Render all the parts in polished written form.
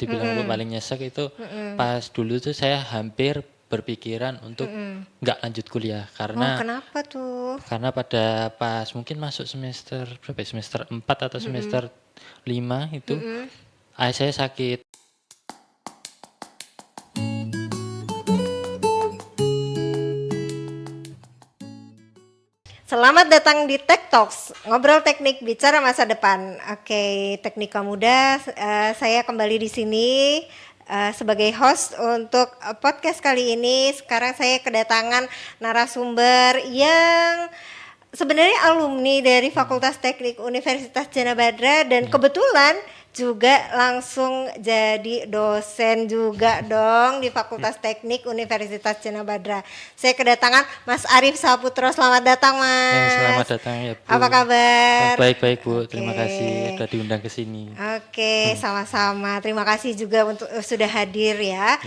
dibilang paling nyesek itu pas dulu tuh saya hampir berpikiran untuk nggak lanjut kuliah Oh, kenapa tuh? karena pada pas mungkin masuk semester berapa ya, semester 4 atau semester 5 itu ayah saya sakit. Selamat datang di Tech Talks, ngobrol teknik bicara masa depan. Oke, Teknika Muda, saya kembali di sini sebagai host untuk podcast kali ini. Sekarang saya kedatangan narasumber yang sebenarnya alumni dari Fakultas Teknik Universitas Jana Badra dan kebetulan juga langsung jadi dosen juga dong di Fakultas Teknik Universitas Jana Badra. Saya kedatangan Mas Arif Saputro. Selamat datang, Mas. Selamat datang ya Bu. Apa kabar? Baik-baik Bu, terima Oke. kasih sudah diundang ke sini. Oke, sama-sama. Terima kasih juga untuk sudah hadir ya.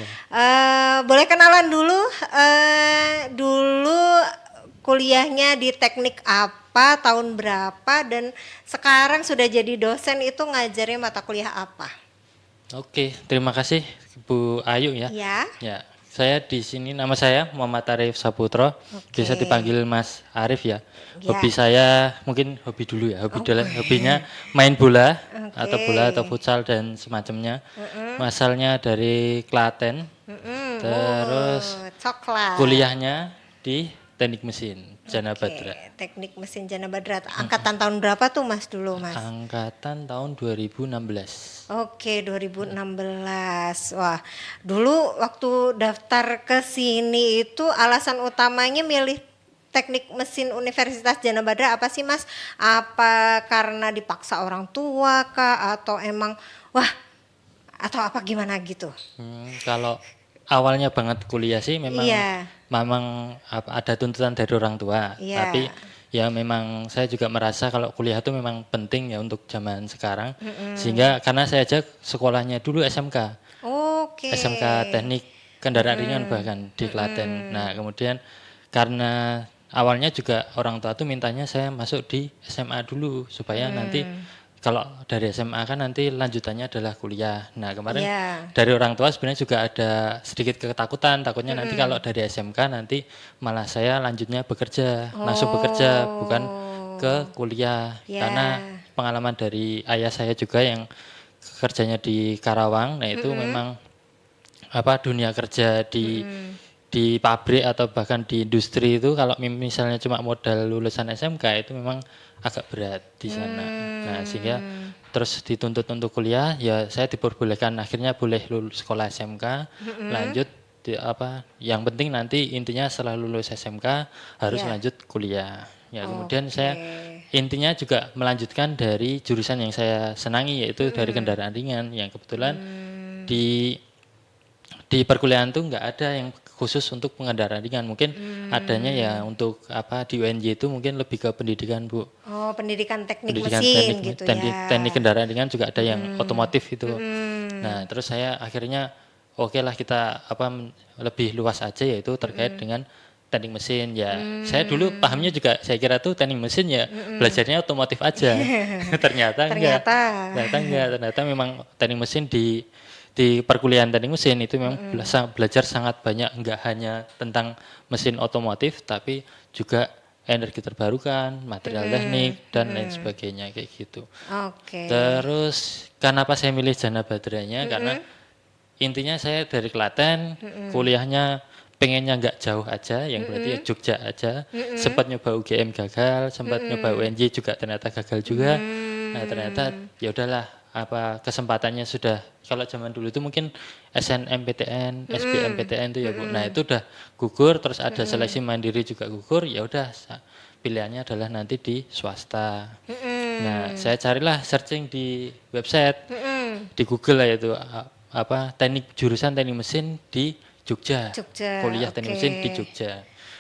Boleh kenalan dulu, dulu kuliahnya di teknik apa, tahun berapa, dan sekarang sudah jadi dosen itu ngajarnya mata kuliah apa? Oke, terima kasih Bu Ayu ya. Ya. Ya, saya di sini nama saya Muhammad Arif Saputro. Oke. Biasa dipanggil Mas Arif ya. Ya. Hobi saya mungkin hobi dulu ya. Hobinya main bola atau bola atau futsal dan semacamnya. Asalnya dari Klaten. Terus Coklat. kuliahnya di Teknik Mesin Jana Oke, Badra. Teknik Mesin Jana Badra. Angkatan tahun berapa tuh Mas dulu, Mas? Angkatan tahun 2016. Oke, 2016. Wah, dulu waktu daftar ke sini itu alasan utamanya milih Teknik Mesin Universitas Jana Badra apa sih, Mas? Apa karena dipaksa orang tua kah atau emang wah atau apa gimana gitu? Kalau awalnya banget kuliah sih memang Iya. ada tuntutan dari orang tua. Iya. Tapi ya memang saya juga merasa kalau kuliah itu memang penting ya untuk zaman sekarang. Sehingga karena saya aja sekolahnya dulu SMK. Oke. SMK Teknik Kendaraan Ringan bahkan di Klaten. Nah, kemudian karena awalnya juga orang tua tuh mintanya saya masuk di SMA dulu supaya nanti kalau dari SMA kan nanti lanjutannya adalah kuliah. Nah, kemarin Iya. dari orang tua sebenarnya juga ada sedikit ketakutan, takutnya nanti kalau dari SMK nanti malah saya lanjutnya bekerja, langsung bekerja bukan ke kuliah. Ya. Karena pengalaman dari ayah saya juga yang kerjanya di Karawang, nah itu memang dunia kerja di pabrik atau bahkan di industri itu kalau misalnya cuma modal lulusan SMK itu memang agak berat di sana. Nah, sehingga terus dituntut untuk kuliah, ya saya diperbolehkan akhirnya boleh lulus sekolah SMK, lanjut yang penting nanti intinya setelah lulus SMK harus Ya. lanjut kuliah. Ya, kemudian Oke. saya intinya juga melanjutkan dari jurusan yang saya senangi yaitu dari kendaraan ringan yang kebetulan di perkuliahan tuh nggak ada yang khusus untuk pengendaraan ringan. Mungkin adanya ya untuk di UNJ itu mungkin lebih ke pendidikan Bu. Oh, pendidikan teknik Pendidikan mesin teknik, gitu ya. teknik kendaraan ringan juga ada yang otomotif itu. Nah, terus saya akhirnya oke lah kita lebih luas aja yaitu terkait dengan teknik mesin ya. Saya dulu pahamnya juga saya kira tuh teknik mesin ya belajarnya otomotif aja. Ternyata enggak. Ternyata memang teknik mesin di perkuliahan teknik mesin itu memang belajar sangat banyak, enggak hanya tentang mesin otomotif tapi juga energi terbarukan, material teknik dan lain sebagainya kayak gitu. Oke. Terus kenapa saya milih Jana Badranya? Karena intinya saya dari Klaten, kuliahnya pengennya nggak jauh aja, yang berarti ya Jogja aja. Sempat nyoba UGM gagal, sempat nyoba UNJ juga ternyata gagal juga. Nah, ternyata ya udahlah kesempatannya sudah kalau zaman dulu itu mungkin SNMPTN, SBMPTN itu ya Bu. Nah, itu udah gugur terus ada seleksi mandiri juga gugur, ya udah pilihannya adalah nanti di swasta. Nah, saya carilah searching di website, di Google lah itu jurusan teknik mesin di Jogja. Jogja, Kuliah teknik oke. mesin di Jogja.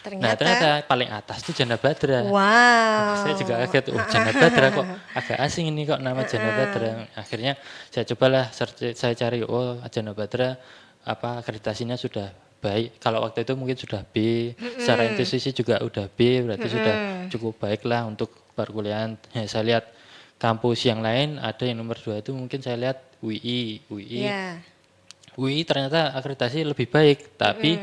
Nah, Ternyata, ternyata paling atas tuh Jana Badra. wow. Saya juga kaget, Jana Badra kok agak asing ini kok nama Jana Badra. Akhirnya saya cobalah saya cari, Jana Badra akreditasinya sudah baik. Kalau waktu itu mungkin sudah B, secara institusi juga udah B, berarti sudah cukup baik lah untuk perkuliahan. Ya, saya lihat kampus yang lain ada yang nomor 2 itu mungkin saya lihat Ya. UI ternyata akreditasi lebih baik, tapi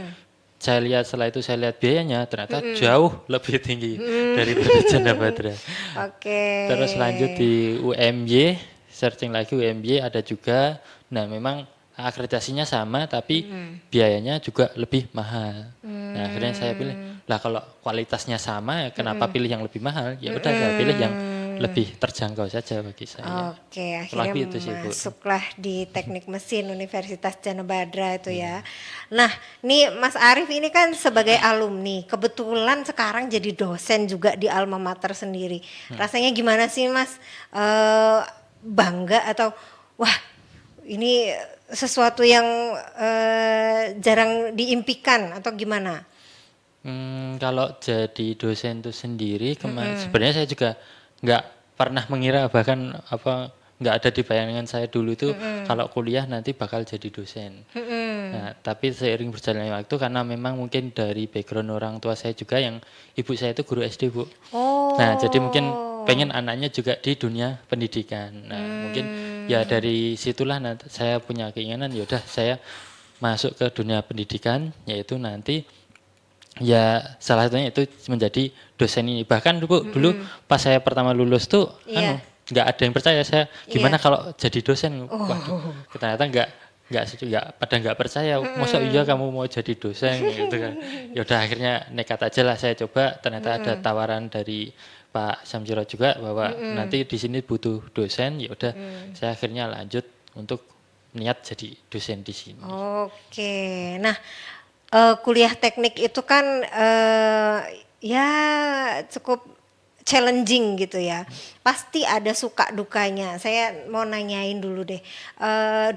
setelah itu saya lihat biayanya ternyata jauh lebih tinggi daripada Jana Badra. Oke. Terus lanjut di UMY, searching lagi UMY ada juga. Nah, memang akreditasinya sama tapi biayanya juga lebih mahal. Nah, akhirnya saya pilih, lah kalau kualitasnya sama, ya kenapa pilih yang lebih mahal? Ya udah saya pilih yang lebih terjangkau saja bagi saya. Oke, Kurang akhirnya lebih itu sih, Bu. masuklah di Teknik Mesin Universitas Jana Badra itu ya. Nah, nih Mas Arif ini kan sebagai alumni, kebetulan sekarang jadi dosen juga di alma mater sendiri. Rasanya gimana sih Mas? Bangga atau wah ini sesuatu yang jarang diimpikan atau gimana? Kalau jadi dosen itu sendiri, sebenarnya saya juga nggak pernah mengira, bahkan nggak ada di bayangan saya dulu itu kalau kuliah nanti bakal jadi dosen. Nah, tapi seiring berjalannya waktu karena memang mungkin dari background orang tua saya juga yang ibu saya itu guru SD, Bu. Nah, jadi mungkin pengen anaknya juga di dunia pendidikan. Nah, mungkin ya dari situlah nanti saya punya keinginan, ya udah saya masuk ke dunia pendidikan, yaitu nanti ya salah satunya itu menjadi dosen ini. Bahkan dulu pas saya pertama lulus tuh nggak ada yang percaya saya gimana kalau jadi dosen. Waduh, ternyata nggak percaya. Masa iya kamu mau jadi dosen gitu kan. Ya udah akhirnya nekat aja lah saya coba. Ternyata ada tawaran dari Pak Samsiro juga bahwa nanti di sini butuh dosen. Ya udah saya akhirnya lanjut untuk niat jadi dosen di sini. Oke, nah kuliah teknik itu kan ya cukup challenging gitu ya. Pasti ada suka dukanya. Saya mau nanyain dulu deh,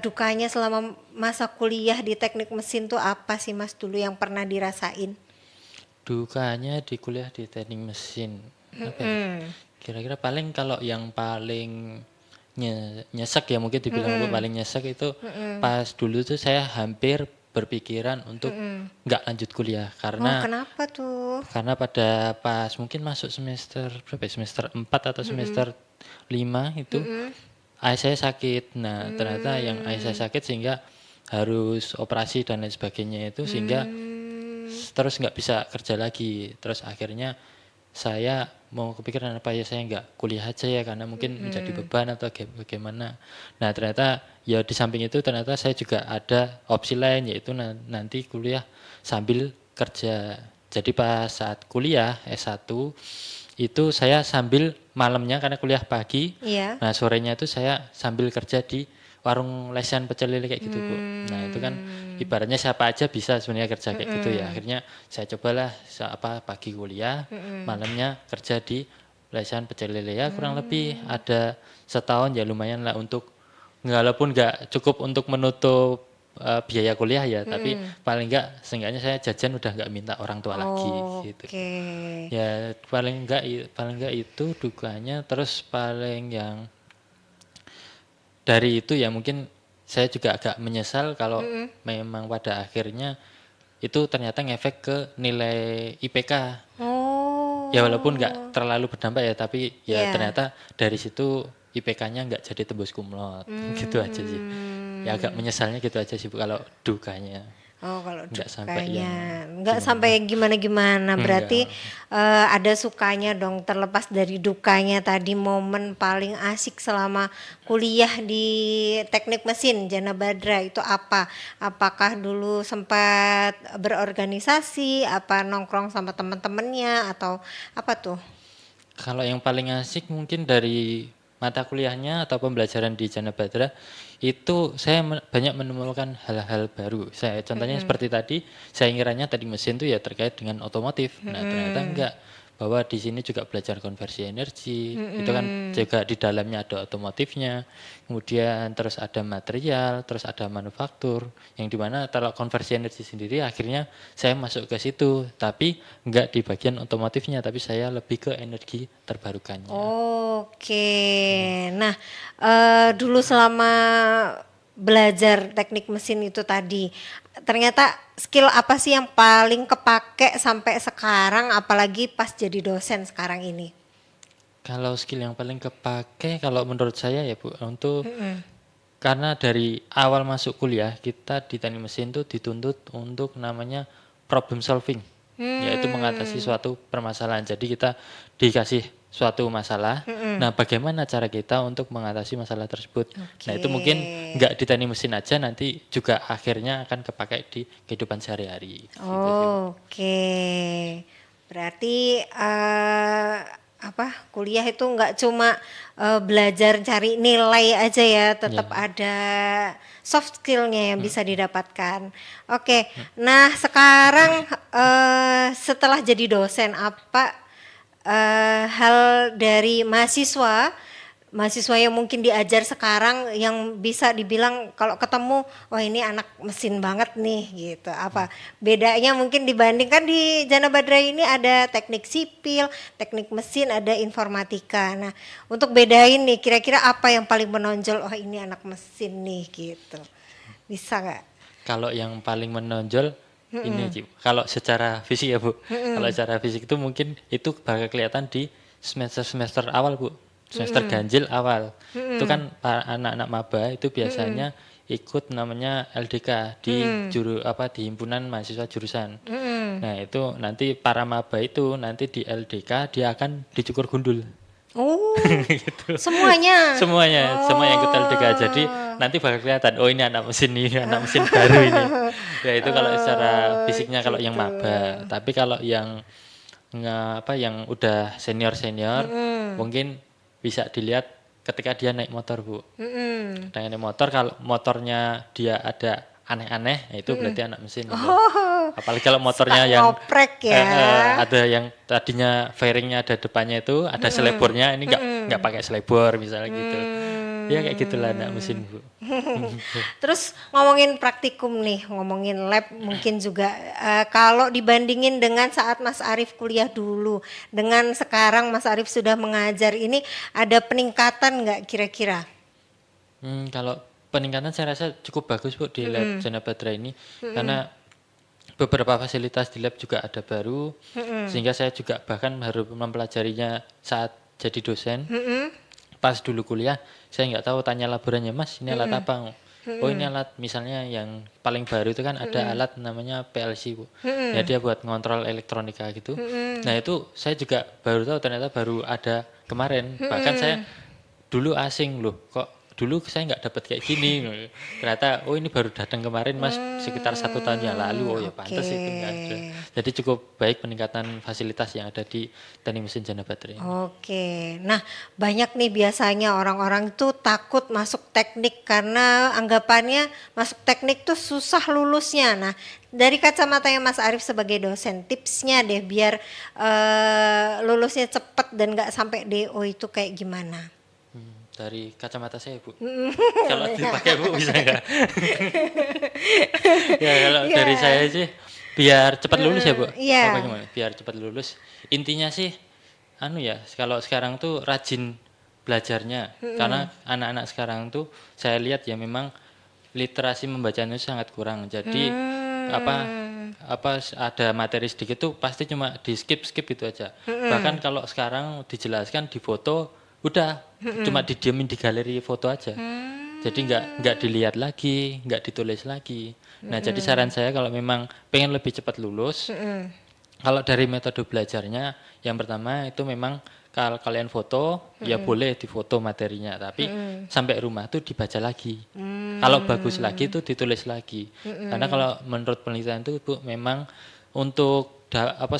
dukanya selama masa kuliah di teknik mesin tuh apa sih Mas dulu yang pernah dirasain? Dukanya di kuliah di teknik mesin apa ya? Kira-kira paling kalau yang paling nyesek ya mungkin dibilang paling nyesek itu pas dulu tuh saya hampir berpikiran untuk nggak lanjut kuliah Oh, karena kenapa tuh? pada pas mungkin masuk semester berapa ya, semester 4 atau semester 5 itu ayah saya sakit. Nah, ternyata yang ayah saya sakit sehingga harus operasi dan lain sebagainya itu sehingga terus nggak bisa kerja lagi. Terus akhirnya saya mau kepikiran apa ya saya nggak kuliah aja ya karena mungkin menjadi beban atau bagaimana. Nah, ternyata ya di samping itu ternyata saya juga ada opsi lain yaitu nanti kuliah sambil kerja. Jadi pas saat kuliah S1 itu saya sambil malamnya karena kuliah pagi, Iya. nah sorenya itu saya sambil kerja di warung lesehan pecel lele kayak gitu, Bu. Nah, itu kan ibaratnya siapa aja bisa sebenarnya kerja kayak gitu ya. Akhirnya saya cobalah pagi kuliah, malamnya kerja di lesehan pecel lele ya kurang lebih ada setahun ya lumayan lah untuk walaupun nggak cukup untuk menutup biaya kuliah ya, tapi paling nggak seenggaknya saya jajan udah nggak minta orang tua lagi gitu. Oke. Ya paling nggak itu dukanya. Terus paling yang dari itu ya mungkin saya juga agak menyesal kalau memang pada akhirnya itu ternyata ngefek ke nilai IPK. Oh. Ya walaupun nggak terlalu berdampak ya, tapi ya Iya. ternyata dari situ IPK-nya nggak jadi tembus kumlot. Gitu aja sih. Ya agak menyesalnya gitu aja sih Bu kalau dukanya. Oh, kalau Nggak sampai yang dukanya nggak gimana. sampai gimana-gimana. Berarti Enggak. ada sukanya dong terlepas dari dukanya tadi momen paling asik selama kuliah di Teknik Mesin Jana Badra itu apa? Apakah dulu sempat berorganisasi, apa nongkrong sama teman-temannya atau apa tuh? Kalau yang paling asik mungkin dari mata kuliahnya atau pembelajaran di Jana Badra itu saya banyak menemukan hal-hal baru. Contohnya seperti tadi, saya ngiranya tadi mesin itu ya terkait dengan otomotif. Nah, ternyata enggak, bahwa di sini juga belajar konversi energi. Itu kan juga di dalamnya ada otomotifnya. Kemudian terus ada material, terus ada manufaktur. Yang dimana kalau konversi energi sendiri akhirnya saya masuk ke situ, tapi enggak di bagian otomotifnya, tapi saya lebih ke energi terbarukannya. Oke, nah dulu selama belajar teknik mesin itu tadi, ternyata skill apa sih yang paling kepake sampai sekarang, apalagi pas jadi dosen sekarang ini? Kalau skill yang paling kepake kalau menurut saya ya Bu, untuk karena dari awal masuk kuliah kita di teknik mesin tuh dituntut untuk namanya problem solving, yaitu mengatasi Hmm, suatu permasalahan. Jadi kita dikasih suatu masalah, nah bagaimana cara kita untuk mengatasi masalah tersebut. Nah oke. itu mungkin nggak di teknik mesin aja, nanti juga akhirnya akan kepakai di kehidupan sehari-hari. Gitu sih Bu. Oke. Berarti apa? Kuliah itu nggak cuma belajar cari nilai aja ya, tetap Ya. ada soft skillnya yang bisa didapatkan. Oke. Nah, sekarang setelah jadi dosen apa hal dari mahasiswa yang mungkin diajar sekarang yang bisa dibilang kalau ketemu wah ini anak mesin banget nih gitu, apa bedanya mungkin dibandingkan di Jana Badra ini ada teknik sipil, teknik mesin, ada informatika. Nah, untuk bedain nih kira-kira apa yang paling menonjol, oh ini anak mesin nih gitu, bisa nggak? Kalau yang paling menonjol ini Ci. Kalau secara fisik ya Bu. Kalau secara fisik itu mungkin itu bakal kelihatan di semester-semester awal Bu. Semester ganjil awal. Itu kan anak-anak maba itu biasanya ikut namanya LDK di di himpunan mahasiswa jurusan. Nah, itu nanti para maba itu nanti di LDK dia akan dicukur gundul. Oh, Gitu. semuanya. Semuanya, semua yang ikut LDK. Jadi Oh, nanti bakal kelihatan, oh ini anak mesin ini, anak mesin baru ini. Ya itu kalau secara oh fisiknya kalau yang gitu. maba. Tapi kalau yang yang udah senior-senior mungkin bisa dilihat ketika dia naik motor, Bu. Mm-mm. Ketika naik motor kalau motornya dia ada aneh-aneh, ya itu berarti anak mesin itu. Oh, Apalagi kalau suka motornya yang ngoprek ya. ada yang tadinya fairingnya ada depannya itu ada selebornya, ini nggak pakai selebor misalnya gitu. Ya kayak gitulah anak mesin Bu. Terus ngomongin praktikum nih, ngomongin lab mungkin juga kalau dibandingin dengan saat Mas Arif kuliah dulu, dengan sekarang Mas Arif sudah mengajar ini ada peningkatan nggak kira-kira? Kalau peningkatan saya rasa cukup bagus Bu di lab Jana Badra ini karena beberapa fasilitas di lab juga ada baru sehingga saya juga bahkan baru mempelajarinya saat jadi dosen. Pas dulu kuliah saya nggak tahu, tanya laborannya, Mas ini alat apa? Oh ini alat misalnya yang paling baru itu kan ada alat namanya PLC Bu. Ya dia buat ngontrol elektronika gitu. Nah itu saya juga baru tahu, ternyata baru ada kemarin. Bahkan saya dulu asing loh, kok dulu saya nggak dapat kayak gini. Ternyata oh ini baru datang kemarin Mas, sekitar 1 tahun yang lalu. Oh ya Oke. pantas itu nggak ada. Jadi cukup baik peningkatan fasilitas yang ada di teknik mesin Jana Badra ini. Oke, nah banyak nih biasanya orang-orang tuh takut masuk teknik karena anggapannya masuk teknik tuh susah lulusnya. Nah, dari kacamatanya Mas Arif sebagai dosen, tipsnya deh biar lulusnya cepet dan nggak sampai DO itu kayak gimana? Dari kacamata saya Bu, kalau dipakai Bu bisa nggak? Ya kalau dari Ya, saya sih biar cepat lulus ya Bu. Apa iya. gimana? Biar cepat lulus. Intinya sih anu ya, kalau sekarang tuh rajin belajarnya. Karena anak-anak sekarang tuh saya lihat ya memang literasi membacanya itu sangat kurang. Jadi apa ada materi sedikit tuh pasti cuma di skip itu aja. Bahkan kalau sekarang dijelaskan di foto udah cuma didiemin di galeri foto aja. Jadi nggak dilihat lagi, nggak ditulis lagi. Nah, jadi saran saya kalau memang pengen lebih cepat lulus, kalau dari metode belajarnya, yang pertama itu memang kalau kalian foto, ya boleh difoto materinya, tapi sampai rumah tuh dibaca lagi. Kalau bagus lagi tuh ditulis lagi. Karena kalau menurut penelitian itu Bu, memang untuk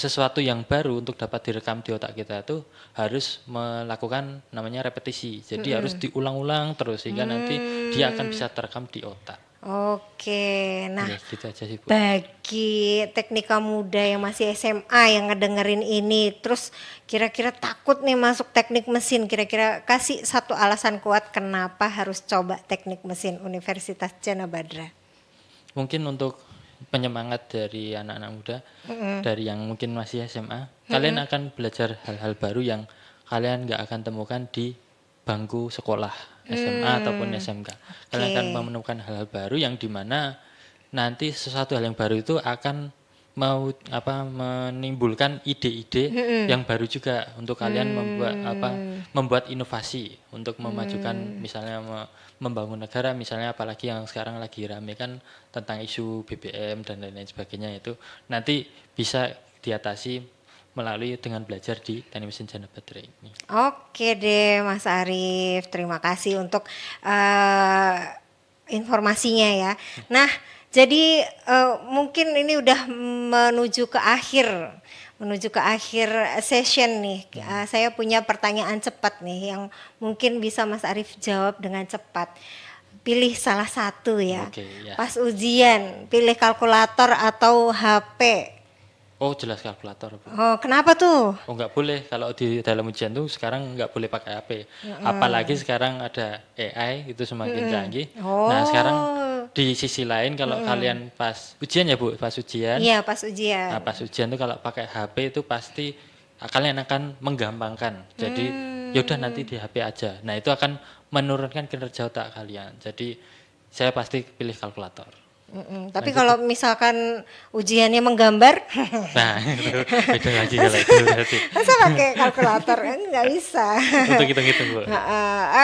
sesuatu yang baru untuk dapat direkam di otak kita tuh harus melakukan namanya repetisi. Jadi harus diulang-ulang terus sehingga nanti dia akan bisa terekam di otak. Oke, nah Ya gitu aja sih Bu. bagi teknika muda yang masih SMA yang ngedengerin ini, terus kira-kira takut nih masuk teknik mesin, kira-kira kasih satu alasan kuat kenapa harus coba teknik mesin Universitas Jana Badra. Mungkin untuk penyemangat dari anak-anak muda, dari yang mungkin masih SMA, kalian akan belajar hal-hal baru yang kalian nggak akan temukan di bangku sekolah SMA ataupun SMK. Kalian akan Oke. menemukan hal-hal baru yang dimana nanti sesuatu hal yang baru itu akan mau menimbulkan ide-ide yang baru juga untuk kalian membuat inovasi untuk memajukan misalnya membangun negara, misalnya apalagi yang sekarang lagi rame kan tentang isu BBM dan lain-lain sebagainya, itu nanti bisa diatasi melalui dengan belajar di Teknik Mesin Jana Baterai ini. Oke deh Mas Arief, terima kasih untuk informasinya ya. Nah, jadi mungkin ini udah menuju ke akhir session nih. Saya punya pertanyaan cepat nih yang mungkin bisa Mas Arief jawab dengan cepat. Pilih salah satu ya. Oke, ya. Pas ujian, pilih kalkulator atau HP. Oh, jelas kalkulator, Bu. Oh, kenapa tuh? Oh, nggak boleh kalau di dalam ujian tuh sekarang nggak boleh pakai HP. Apalagi sekarang ada AI itu semakin canggih. Nah, sekarang di sisi lain kalau kalian pas ujian ya Bu, pas ujian. Iya, pas ujian. Nah, pas ujian tuh kalau pakai HP itu pasti kalian akan menggampangkan. Jadi yaudah nanti di HP aja. Nah, itu akan menurunkan kinerja otak kalian. Jadi saya pasti pilih kalkulator. Tapi kalau misalkan ujiannya menggambar, Nah, itu beda lagi kalau itu berarti. masa pakai kalkulator? Nggak bisa. Untuk hitung-hitung, Bu.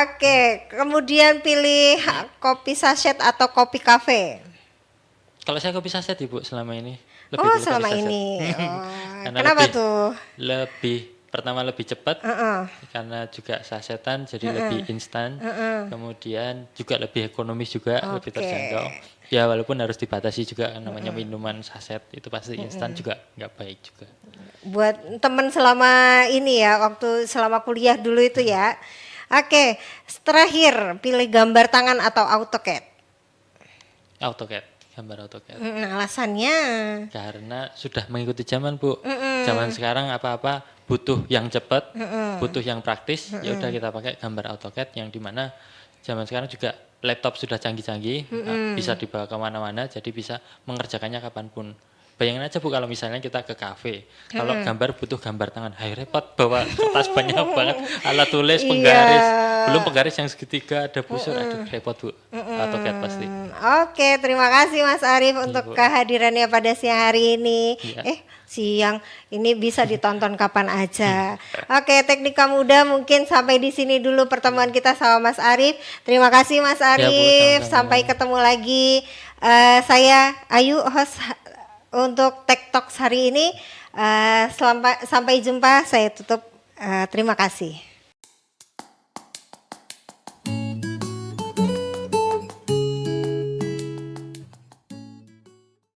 Oke, kemudian pilih kopi saset atau kopi kafe. Kalau saya kopi saset Ibu selama ini Oh, pilih selama kopi saset. ini. Karena Kenapa tuh? Pertama lebih cepat karena juga sasetan jadi lebih instan. Kemudian juga lebih ekonomis juga, lebih terjangkau. Ya walaupun harus dibatasi juga namanya minuman saset itu pasti instan juga nggak baik juga. Buat temen selama ini ya, waktu selama kuliah dulu itu ya. Oke, terakhir pilih gambar tangan atau AutoCAD. AutoCAD, gambar AutoCAD. Alasannya? Karena sudah mengikuti zaman, Bu. Zaman sekarang apa-apa butuh yang cepat, butuh yang praktis. Ya udah kita pakai gambar AutoCAD yang dimana zaman sekarang juga laptop sudah canggih-canggih, bisa dibawa kemana-mana, jadi bisa mengerjakannya kapanpun. Bayangin aja Bu kalau misalnya kita ke kafe, kalau gambar butuh gambar tangan, hai repot bawa kertas banyak banget, alat tulis, penggaris, belum penggaris yang segitiga, ada busur, aduh repot Bu, AutoCAD pasti. Oke, terima kasih Mas Arief untuk kehadirannya pada siang hari ini. Siang ini bisa ditonton kapan aja. Oke, Teknika Muda mungkin sampai di sini dulu pertemuan kita sama Mas Arief. Terima kasih Mas Arief. Bu, sampai ketemu lagi. Saya Ayu, host untuk Tech Talks hari ini. Sampai jumpa. Saya tutup. Terima kasih.